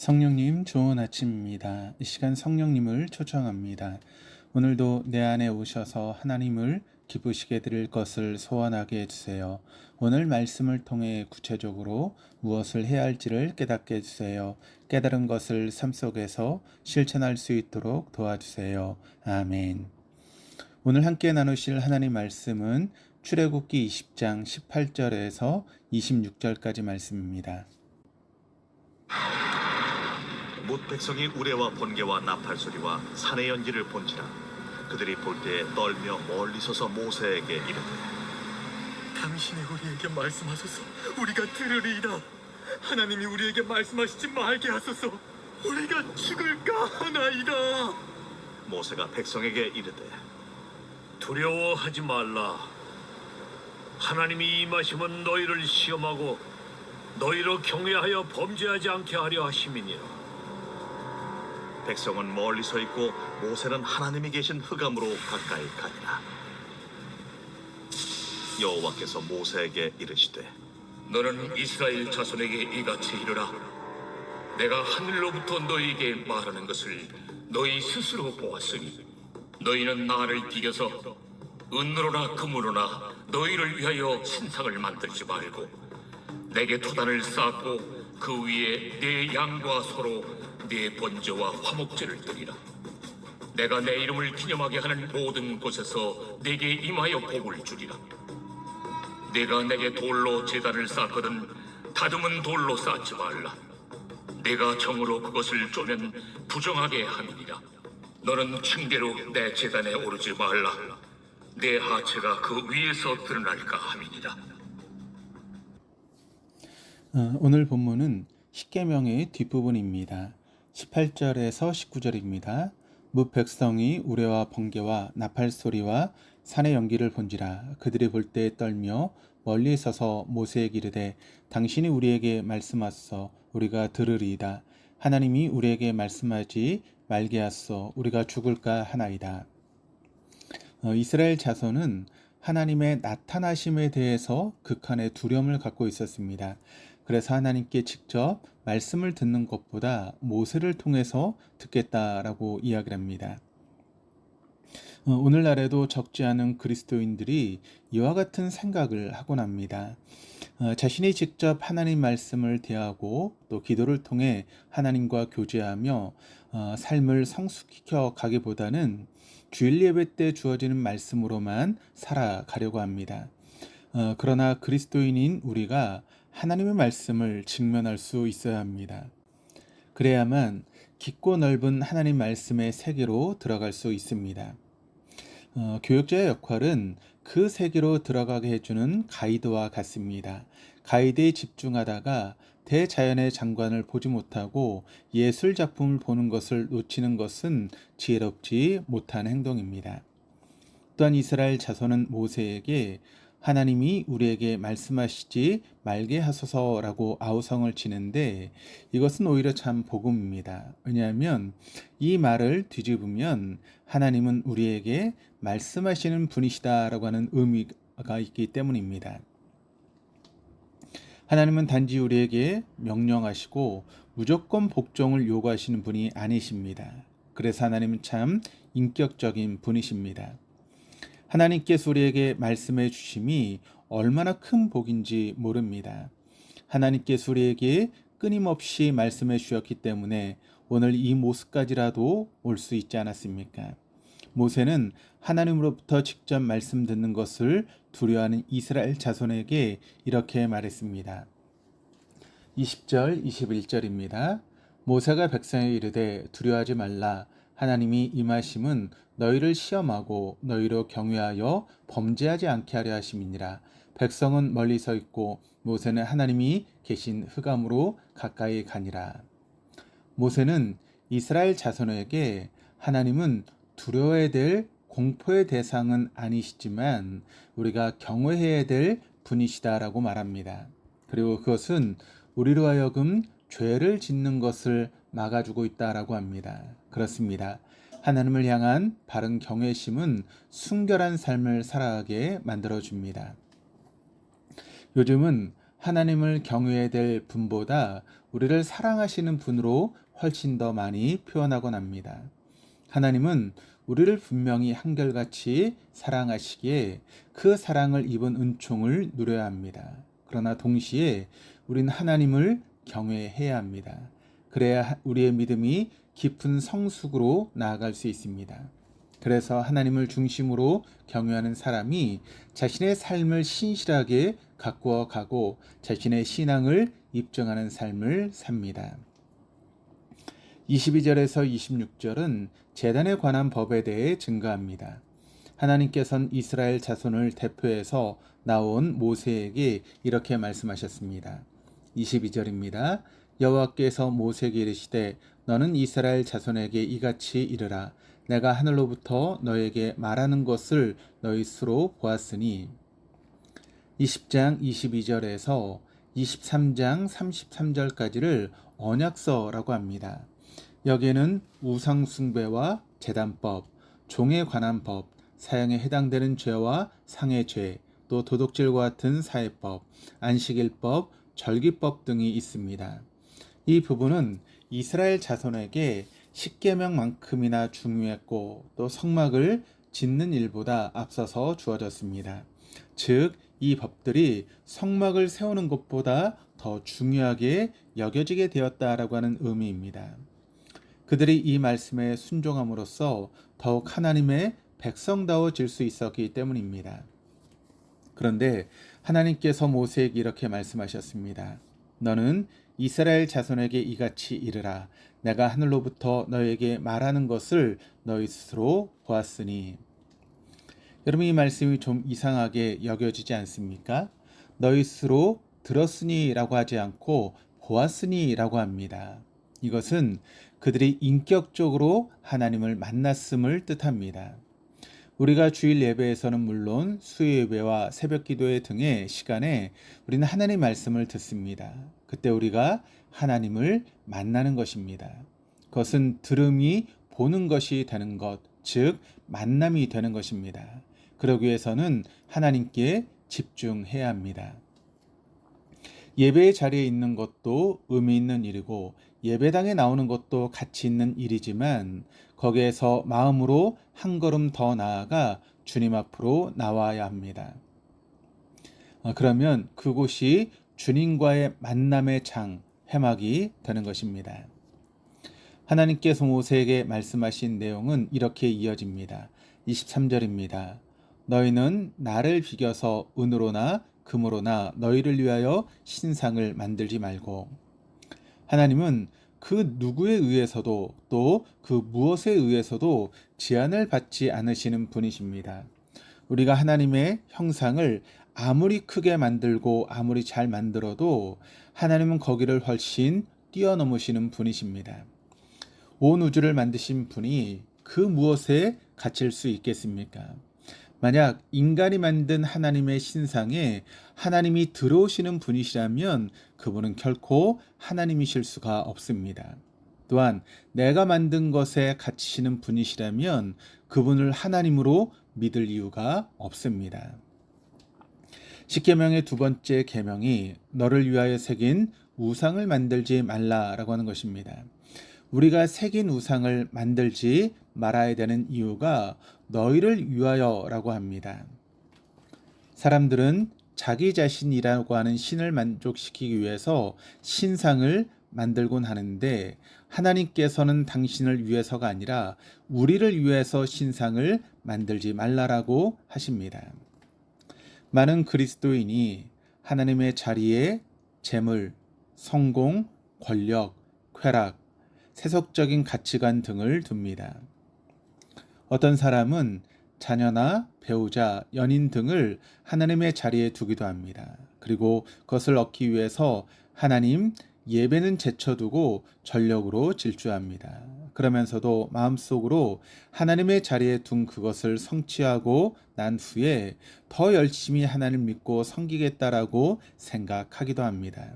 성령님, 좋은 아침입니다. 이 시간 성령님을 초청합니다. 오늘도 내 안에 오셔서 하나님을 기쁘시게 드릴 것을 소원하게 해주세요. 오늘 말씀을 통해 구체적으로 무엇을 해야 할지를 깨닫게 해주세요. 깨달은 것을 삶 속에서 실천할 수 있도록 도와주세요. 아멘. 오늘 함께 나누실 하나님 말씀은 출애굽기 20장 18절에서 26절까지 말씀입니다. 못 백성이 우레와 번개와 나팔 소리와 산의 연기를 본지라 그들이 볼 때에 떨며 멀리 서서 모세에게 이르되 당신이 우리에게 말씀하소서. 우리가 들으리이다. 하나님이 우리에게 말씀하시지 말게 하소서. 우리가 죽을까 하나이다. 모세가 백성에게 이르되 두려워하지 말라. 하나님이 임하시면 너희를 시험하고 너희로 경외하여 범죄하지 않게 하려 하심이니라. 백성은 멀리 서 있고 모세는 하나님이 계신 흑암으로 가까이 가니라. 여호와께서 모세에게 이르시되 너는 이스라엘 자손에게 이같이 이르라. 내가 하늘로부터 너희에게 말하는 것을 너희 스스로 보았으니 너희는 나를 비겨서 은으로나 금으로나 너희를 위하여 신상을 만들지 말고 내게 토단을 쌓고 그 위에 내 양과 소로 내 번제와 화목제를 드리라. 내가 내 이름을 기념하게 하는 모든 곳에서 내게 임하여 복을 주리라. 내가 내게 돌로 제단을 쌓거든 다듬은 돌로 쌓지 말라. 내가 정으로 그것을 쪼면 부정하게 함이니라. 너는 층대로 내 제단에 오르지 말라. 내 하체가 그 위에서 드러날까 함이니라. 오늘 본문은 십계명의 뒷부분입니다. 18절에서 19절입니다. 뭇 백성이 우레와 번개와 나팔 소리와 산의 연기를 본지라 그들이 볼 때에 떨며 멀리 서서 모세에게 이르되 당신이 우리에게 말씀하소서. 우리가 들으리이다. 하나님이 우리에게 말씀하지 말게 하소서. 우리가 죽을까 하나이다. 이스라엘 자손은 하나님의 나타나심에 대해서 극한의 두려움을 갖고 있었습니다. 그래서 하나님께 직접 말씀을 듣는 것보다 모세를 통해서 듣겠다라고 이야기를 합니다. 오늘날에도 적지 않은 그리스도인들이 이와 같은 생각을 하곤 합니다. 자신이 직접 하나님 말씀을 대하고 또 기도를 통해 하나님과 교제하며 삶을 성숙시켜 가기보다는 주일 예배 때 주어지는 말씀으로만 살아가려고 합니다. 그러나 그리스도인인 우리가 하나님의 말씀을 직면할 수 있어야 합니다. 그래야만 깊고 넓은 하나님 말씀의 세계로 들어갈 수 있습니다. 교역자의 역할은 그 세계로 들어가게 해주는 가이드와 같습니다. 가이드에 집중하다가 대자연의 장관을 보지 못하고 예술 작품을 보는 것을 놓치는 것은 지혜롭지 못한 행동입니다. 또한 이스라엘 자손은 모세에게 하나님이 우리에게 말씀하시지 말게 하소서라고 아우성을 지는데 이것은 오히려 참 복음입니다. 왜냐하면 이 말을 뒤집으면 하나님은 우리에게 말씀하시는 분이시다라고 하는 의미가 있기 때문입니다. 하나님은 단지 우리에게 명령하시고 무조건 복종을 요구하시는 분이 아니십니다. 그래서 하나님은 참 인격적인 분이십니다. 하나님께서 우리에게 말씀해 주심이 얼마나 큰 복인지 모릅니다. 하나님께서 우리에게 끊임없이 말씀해 주셨기 때문에 오늘 이 모습까지라도 올 수 있지 않았습니까? 모세는 하나님으로부터 직접 말씀 듣는 것을 두려워하는 이스라엘 자손에게 이렇게 말했습니다. 20절, 21절입니다. 모세가 백성에게 이르되 두려워하지 말라. 하나님이 임하심은 너희를 시험하고 너희로 경외하여 범죄하지 않게 하려 하심이니라. 백성은 멀리 서 있고 모세는 하나님이 계신 흑암으로 가까이 가니라. 모세는 이스라엘 자손에게 하나님은 두려워해야 될 공포의 대상은 아니시지만 우리가 경외해야 될 분이시다라고 말합니다. 그리고 그것은 우리로 하여금 죄를 짓는 것을 막아주고 있다라고 합니다. 그렇습니다. 하나님을 향한 바른 경외심은 순결한 삶을 살아가게 만들어줍니다. 요즘은 하나님을 경외해야 될 분보다 우리를 사랑하시는 분으로 훨씬 더 많이 표현하곤 합니다. 하나님은 우리를 분명히 한결같이 사랑하시기에 그 사랑을 입은 은총을 누려야 합니다. 그러나 동시에 우리는 하나님을 경외해야 합니다. 그래야 우리의 믿음이 깊은 성숙으로 나아갈 수 있습니다. 그래서 하나님을 중심으로 경외하는 사람이 자신의 삶을 신실하게 가꾸어 가고 자신의 신앙을 입증하는 삶을 삽니다. 22절에서 26절은 제단에 관한 법에 대해 증거합니다. 하나님께서는 이스라엘 자손을 대표해서 나온 모세에게 이렇게 말씀하셨습니다. 22절입니다. 여호와께서 모세에게 이르시되 너는 이스라엘 자손에게 이같이 이르라. 내가 하늘로부터 너에게 말하는 것을 너희 스스로 보았으니 20장 22절에서 23장 33절까지를 언약서라고 합니다. 여기에는 우상 숭배와 제단법, 종에 관한 법, 사형에 해당되는 죄와 상해 죄, 또 도둑질과 같은 사회법, 안식일법, 절기법 등이 있습니다. 이 부분은 이스라엘 자손에게 십계명만큼이나 중요했고 또 성막을 짓는 일보다 앞서서 주어졌습니다. 즉, 이 법들이 성막을 세우는 것보다 더 중요하게 여겨지게 되었다라고 하는 의미입니다. 그들이 이 말씀에 순종함으로써 더욱 하나님의 백성다워질 수 있었기 때문입니다. 그런데 하나님께서 모세에게 이렇게 말씀하셨습니다. 너는 이스라엘 자손에게 이같이 이르라. 내가 하늘로부터 너에게 말하는 것을 너희 스스로 보았으니. 여러분, 이 말씀이 좀 이상하게 여겨지지 않습니까? 너희 스스로 들었으니 라고 하지 않고 보았으니 라고 합니다. 이것은 그들이 인격적으로 하나님을 만났음을 뜻합니다. 우리가 주일 예배에서는 물론 수요 예배와 새벽 기도회 등의 시간에 우리는 하나님의 말씀을 듣습니다. 그때 우리가 하나님을 만나는 것입니다. 그것은 들음이 보는 것이 되는 것, 즉 만남이 되는 것입니다. 그러기 위해서는 하나님께 집중해야 합니다. 예배의 자리에 있는 것도 의미 있는 일이고 예배당에 나오는 것도 가치 있는 일이지만 거기에서 마음으로 한 걸음 더 나아가 주님 앞으로 나와야 합니다. 그러면 그곳이 주님과의 만남의 장, 회막이 되는 것입니다. 하나님께서 모세에게 말씀하신 내용은 이렇게 이어집니다. 23절입니다. 너희는 나를 비겨서 은으로나 금으로나 너희를 위하여 신상을 만들지 말고. 하나님은 그 누구에 의해서도 또 그 무엇에 의해서도 제한을 받지 않으시는 분이십니다. 우리가 하나님의 형상을 아무리 크게 만들고 아무리 잘 만들어도 하나님은 거기를 훨씬 뛰어넘으시는 분이십니다. 온 우주를 만드신 분이 그 무엇에 갇힐 수 있겠습니까? 만약 인간이 만든 하나님의 신상에 하나님이 들어오시는 분이시라면 그분은 결코 하나님이실 수가 없습니다. 또한 내가 만든 것에 갇히시는 분이시라면 그분을 하나님으로 믿을 이유가 없습니다. 십계명의 두 번째 계명이 너를 위하여 새긴 우상을 만들지 말라라고 하는 것입니다. 우리가 새긴 우상을 만들지 말아야 되는 이유가 너희를 위하여라고 합니다. 사람들은 자기 자신이라고 하는 신을 만족시키기 위해서 신상을 만들곤 하는데 하나님께서는 당신을 위해서가 아니라 우리를 위해서 신상을 만들지 말라라고 하십니다. 많은 그리스도인이 하나님의 자리에 재물, 성공, 권력, 쾌락, 세속적인 가치관 등을 둡니다. 어떤 사람은 자녀나 배우자, 연인 등을 하나님의 자리에 두기도 합니다. 그리고 그것을 얻기 위해서 하나님 예배는 제쳐두고 전력으로 질주합니다. 그러면서도 마음속으로 하나님의 자리에 둔 그것을 성취하고 난 후에 더 열심히 하나님을 믿고 섬기겠다라고 생각하기도 합니다.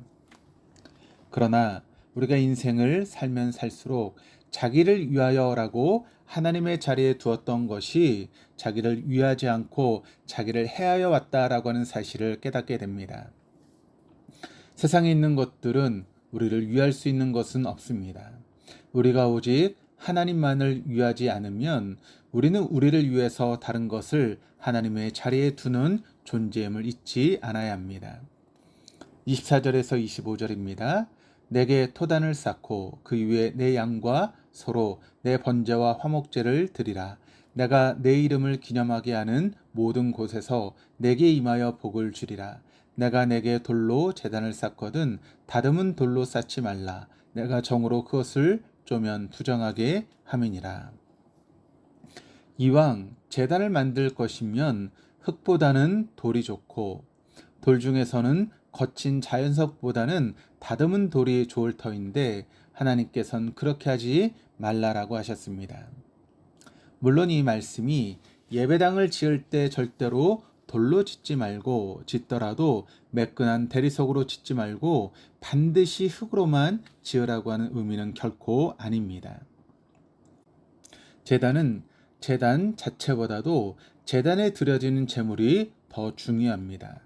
그러나 우리가 인생을 살면 살수록 자기를 위하여라고 하나님의 자리에 두었던 것이 자기를 위하지 않고 자기를 해하여 왔다라고 하는 사실을 깨닫게 됩니다. 세상에 있는 것들은 우리를 위할 수 있는 것은 없습니다. 우리가 오직 하나님만을 위하지 않으면 우리는 우리를 위해서 다른 것을 하나님의 자리에 두는 존재임을 잊지 않아야 합니다. 24절에서 25절입니다. 내게 토단을 쌓고 그 위에 내 양과 소로 내 번제와 화목제를 드리라. 내가 내 이름을 기념하게 하는 모든 곳에서 내게 임하여 복을 주리라. 내가 내게 돌로 제단을 쌓거든 다듬은 돌로 쌓지 말라. 내가 정으로 그것을 쪼면 부정하게 함이니라. 이왕 제단을 만들 것이면 흙보다는 돌이 좋고 돌 중에서는 거친 자연석보다는 다듬은 돌이 좋을 터인데 하나님께서는 그렇게 하지 말라라고 하셨습니다. 물론 이 말씀이 예배당을 지을 때 절대로 돌로 짓지 말고 짓더라도 매끈한 대리석으로 짓지 말고 반드시 흙으로만 지으라고 하는 의미는 결코 아닙니다. 제단은 제단 자체보다도 제단에 드려지는 제물이 더 중요합니다.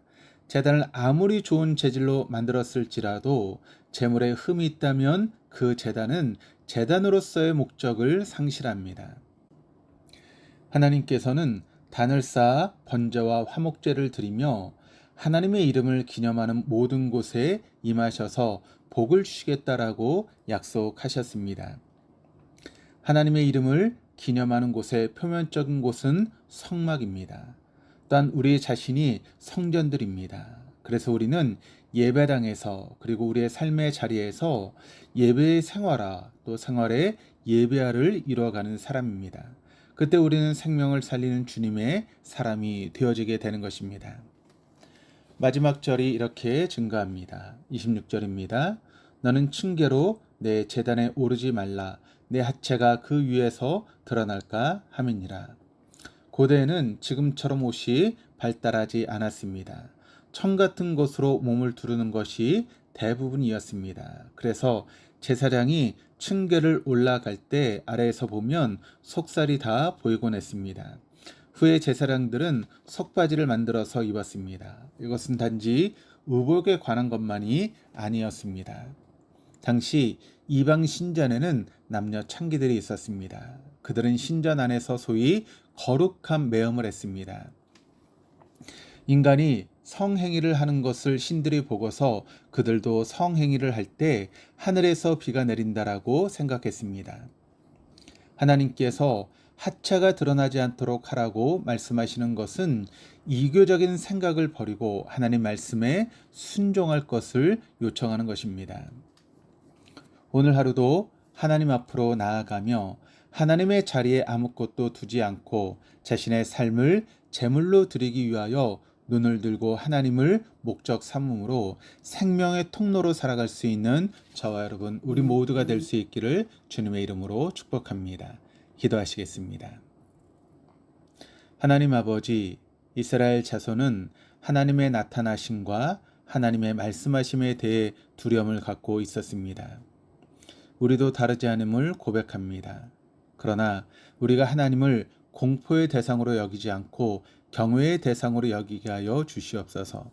제단을 아무리 좋은 재질로 만들었을지라도 제물에 흠이 있다면 그 제단은 제단으로서의 목적을 상실합니다. 하나님께서는 단을 쌓아 번제와 화목제를 드리며 하나님의 이름을 기념하는 모든 곳에 임하셔서 복을 주시겠다라고 약속하셨습니다. 하나님의 이름을 기념하는 곳의 표면적인 곳은 성막입니다. 또한 우리 자신이 성전들입니다. 그래서 우리는 예배당에서 그리고 우리의 삶의 자리에서 예배의 생활화 또 생활의 예배화를 이루어가는 사람입니다. 그때 우리는 생명을 살리는 주님의 사람이 되어지게 되는 것입니다. 마지막 절이 이렇게 증가합니다. 26절입니다. 너는 층계로 내 제단에 오르지 말라. 내 하체가 그 위에서 드러날까 함이니라. 고대에는 지금처럼 옷이 발달하지 않았습니다. 청 같은 곳으로 몸을 두르는 것이 대부분이었습니다. 그래서 제사장이 층계를 올라갈 때 아래에서 보면 속살이 다 보이곤 했습니다. 후에 제사장들은 속바지를 만들어서 입었습니다. 이것은 단지 의복에 관한 것만이 아니었습니다. 당시 이방 신전에는 남녀 창기들이 있었습니다. 그들은 신전 안에서 소위 거룩한 매음을 했습니다. 인간이 성행위를 하는 것을 신들이 보고서 그들도 성행위를 할 때 하늘에서 비가 내린다라고 생각했습니다. 하나님께서 하체가 드러나지 않도록 하라고 말씀하시는 것은 이교적인 생각을 버리고 하나님 말씀에 순종할 것을 요청하는 것입니다. 오늘 하루도 하나님 앞으로 나아가며 하나님의 자리에 아무것도 두지 않고 자신의 삶을 제물로 드리기 위하여 눈을 들고 하나님을 목적 삼음으로 생명의 통로로 살아갈 수 있는 저와 여러분 우리 모두가 될 수 있기를 주님의 이름으로 축복합니다. 기도하시겠습니다. 하나님 아버지, 이스라엘 자손은 하나님의 나타나심과 하나님의 말씀하심에 대해 두려움을 갖고 있었습니다. 우리도 다르지 않음을 고백합니다. 그러나 우리가 하나님을 공포의 대상으로 여기지 않고 경외의 대상으로 여기게 하여 주시옵소서.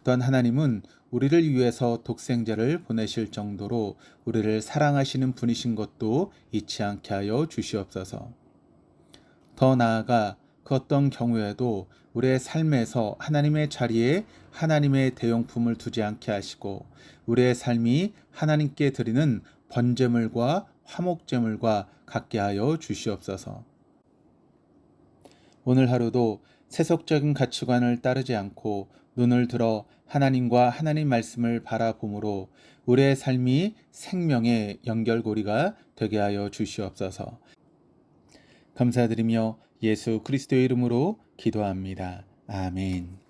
또한 하나님은 우리를 위해서 독생자를 보내실 정도로 우리를 사랑하시는 분이신 것도 잊지 않게 하여 주시옵소서. 더 나아가 그 어떤 경우에도 우리의 삶에서 하나님의 자리에 하나님의 대용품을 두지 않게 하시고 우리의 삶이 하나님께 드리는 번제물과 화목제물과 같게 하여 주시옵소서. 오늘 하루도 세속적인 가치관을 따르지 않고 눈을 들어 하나님과 하나님 말씀을 바라봄으로 우리의 삶이 생명의 연결고리가 되게 하여 주시옵소서. 감사드리며 예수 그리스도의 이름으로 기도합니다. 아멘.